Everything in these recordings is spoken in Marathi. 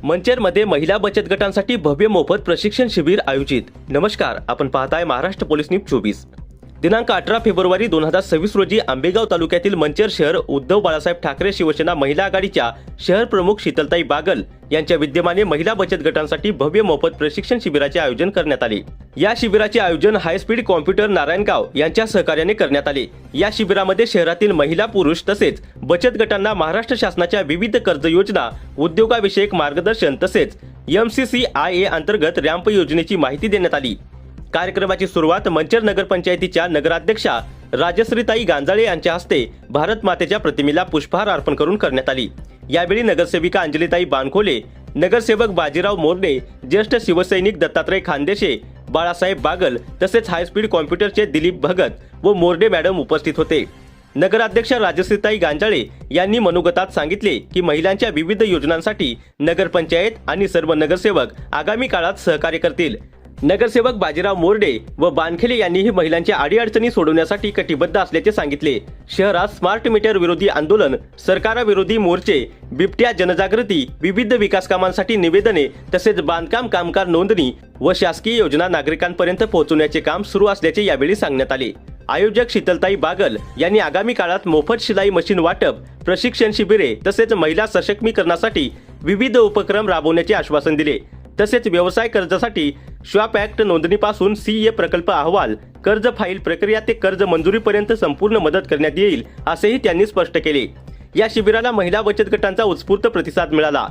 मंचरमध्ये महिला बचत गटांसाठी भव्य मोफत प्रशिक्षण शिबिर आयोजित। नमस्कार, आपण पाहताय महाराष्ट्र पोलीस न्यूज 24। दिनांक 18 फेब्रुवारी 2026 रोजी आंबेगाव तालुक्यातील मंचर शहर उद्धव बाळासाहेब ठाकरे शिवसेना महिला आघाडीच्या शहर प्रमुख शीतलताई बागल यांच्या विद्यमाने महिला बचत गटांसाठी भव्य मोफत प्रशिक्षण शिबिराचे आयोजन करण्यात आले। या शिबिराचे आयोजन हाय स्पीड कॉम्प्युटर नारायणगाव यांच्या सहकार्याने करण्यात आले। या शिबिरामध्ये शहरातील महिला पुरुष तसेच बचत गटांना महाराष्ट्र शासनाच्या विविध कर्ज योजना, उद्योगाविषयक मार्गदर्शन तसेच MCCIA अंतर्गत रॅम्प योजनेची माहिती देण्यात आली। कार्यक्रमाची सुरुवात मंचर नगरपंचायतीच्या नगराध्यक्षा राजश्रीताई गांजाळे यांच्या हस्ते भारत मातेच्या प्रतिमेला पुष्पहार अर्पण करून करण्यात आली। यावेळी नगरसेविका अंजलीताई बानखोले, नगरसेवक बाजीराव मोरडे, ज्येष्ठ शिवसैनिक दत्तात्रय खानदेशे, बाळासाहेब बागल तसेच हायस्पीड कॉम्प्युटरचे दिलीप भगत व मोरडे मॅडम उपस्थित होते। नगराध्यक्ष राजश्रीताई गांजाळे यांनी मनोगतात सांगितले की महिलांच्या विविध योजनांसाठी नगरपंचायत आणि सर्व नगरसेवक आगामी काळात सहकार्य करतील। नगरसेवक बाजीराव मोरडे व बानखेले यांनीही महिलांच्या अडीअडचणी सोडवण्यासाठी कटिबद्ध असल्याचे सांगितले। शहरात स्मार्ट मीटर विरोधी आंदोलन, सरकारविरोधी मोर्चे, बिबट्या जनजागृती, विविध विकास कामांसाठी निवेदने तसेच बांधकाम कामगार नोंदणी व शासकीय योजना नागरिकांपर्यंत पोहोचवण्याचे काम सुरू असल्याचे यावेळी सांगण्यात आले। आयोजक शीतलताई बागल यांनी आगामी काळात मोफत शिलाई मशीन वाटप, प्रशिक्षण शिबिरे तसेच महिला सशक्तीकरणासाठी विविध उपक्रम राबवण्याचे आश्वासन दिले। तसेच व्यवसाय कर्जासाठी श्वाप ऍक्ट नोंदणीपासून CA प्रकल्प अहवाल, कर्ज फाईल प्रक्रिया ते कर्ज मंजुरीपर्यंत संपूर्ण मदत करण्यात येईल असेही त्यांनी स्पष्ट केले। या शिबिराला महिला बचत गटांचा उत्स्फूर्त प्रतिसाद मिळाला।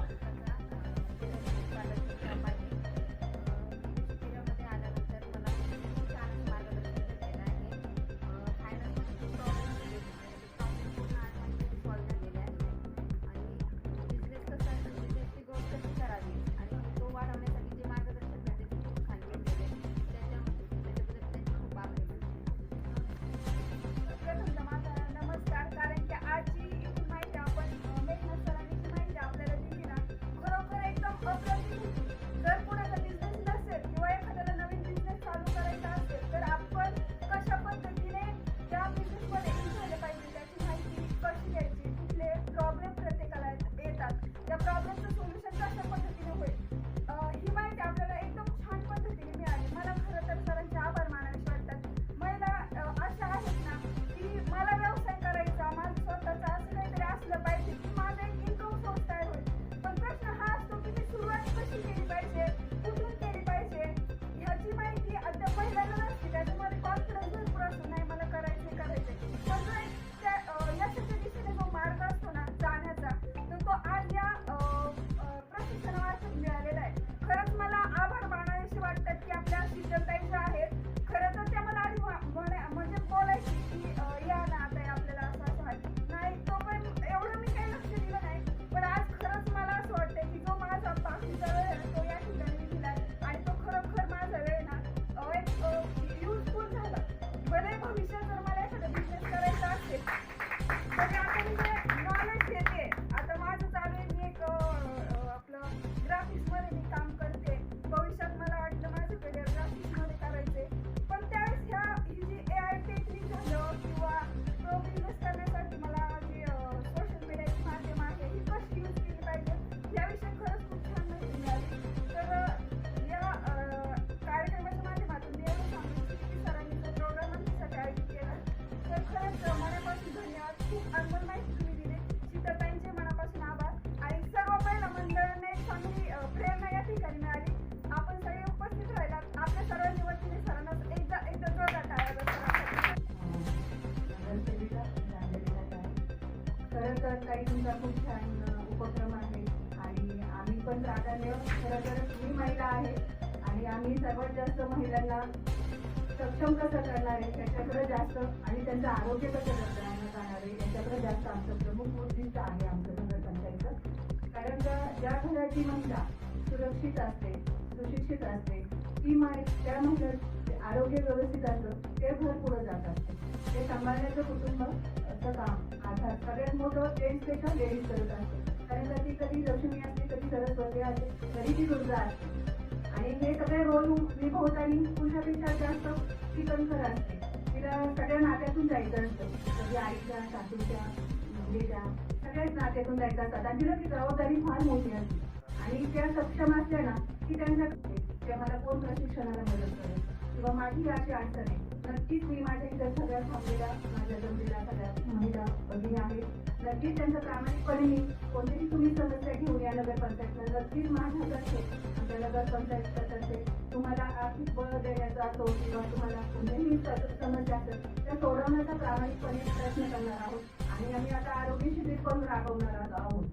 खरं काही तुमचा खूप छान उपक्रम आहे आणि आम्ही पण प्राधान्य खरं तर मी महिला आहे आणि आम्ही सर्वात जास्त महिलांना सक्षम कसं करणार आहे त्याच्याकडे जास्त आणि त्यांचं आरोग्य कसं करण्यात जाणार आहे याच्याकडे जास्त आमचं प्रमुख उद्दिष्ट आहे आमचं नगरपंचायतचं। कारण ज्या घराची महिला सुरक्षित असते, सुशिक्षित असते, ती त्या महिला आरोग्य व्यवस्थित असतं ते घर पुढे जात असते। ते सांभाळण्याचं कुटुंबाचं काम आधार सगळ्यात मोठं जेंट्सपेक्षा लेडीज करत असते। कारण कधी कधी लक्ष्मी असते, कधी सरस्वती असते, कधी ती दुर्गा असते आणि हे सगळे रोल निभवताना पुरुषापेक्षा जास्त ती कणखर असते। तिला सगळ्या नात्यातून जायचं असतं, कधी आईच्या, सासूच्या, मुलीच्या सगळ्याच नात्यातून जायचं असतात आणि तिला ती जबाबदारी फार मोठी असते आणि त्या सक्षम असल्या ना की त्यांच्याकडे किंवा मला कोण प्रशिक्षणाला मदत करेल किंवा माझी अशी अडचण आहे, नक्कीच मी माझ्या इतर सगळ्या थांबलेल्या माझ्या जमलेल्या सगळ्या महिला भगिनी आहेत, नक्कीच त्यांचं प्रामाणिकपणे मी कोणतीही तुम्ही समस्या घेऊन या नगरपंचायतला, नक्कीच माझ्यातर्फे आमच्या नगरपंचायततर्फे तुम्हाला आर्थिक बळ देण्याचा असो किंवा तुम्हाला कोणत्याही समस्या असेल त्या सोडवण्याचा प्रामाणिकपणे प्रयत्न करणार आहोत. आणि आम्ही आता आरोग्य शिबिर पण राबवणार आहोत.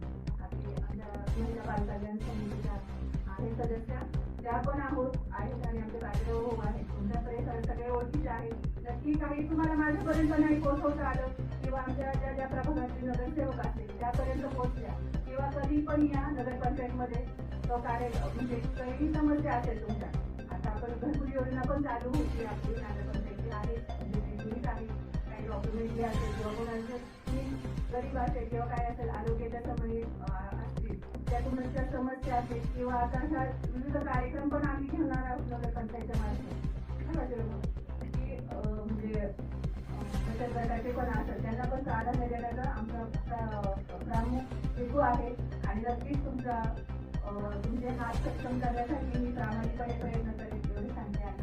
आमच्या महिला बालकल्याण समितीच्या आहे सदस्य त्या पण आहोत आहेत आणि आमचे राजभाऊ आहेत, तुमच्याकडे सगळे ओळखीचे आहेत. नक्की काही तुम्हाला माझ्यापर्यंत नाही पोहोचवता आलं किंवा आमच्या ज्या प्रभागातील नगरसेवक असतील त्यापर्यंत पोहोचल्या किंवा कधी पण या नगरपंचायतमध्ये तो कार्य म्हणजे काही समस्या असेल तुमच्या, आता आपण घरकुल योजना पण चालू होती आपली नगरपंचायती आहे, म्हणजे नीट आहे, काही डॉक्युमेंटरी असेल किंवा कोणाचं गरीब असेल किंवा काय असेल आरोग्याच्या संबंधित असतील त्या तुमच्या समस्या असेल किंवा आता ह्या विविध कार्यक्रम पण आम्ही घेणार आहोत नगरपंचायतच्या मार्फत की म्हणजे बचत गटाचे पण असेल त्यांना पण प्राधान्य देण्याचा आमचा प्रमुख हेतू आहे. आणि नक्कीच तुमचे हात सक्षम करण्यासाठी मी प्रामाणिकपणे प्रयत्न करेन एवढे सांगते आणि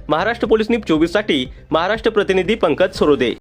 महाराष्ट्र पोलीस न्यूज 24 साठी महाराष्ट्र प्रतिनिधी पंकज सरोदे.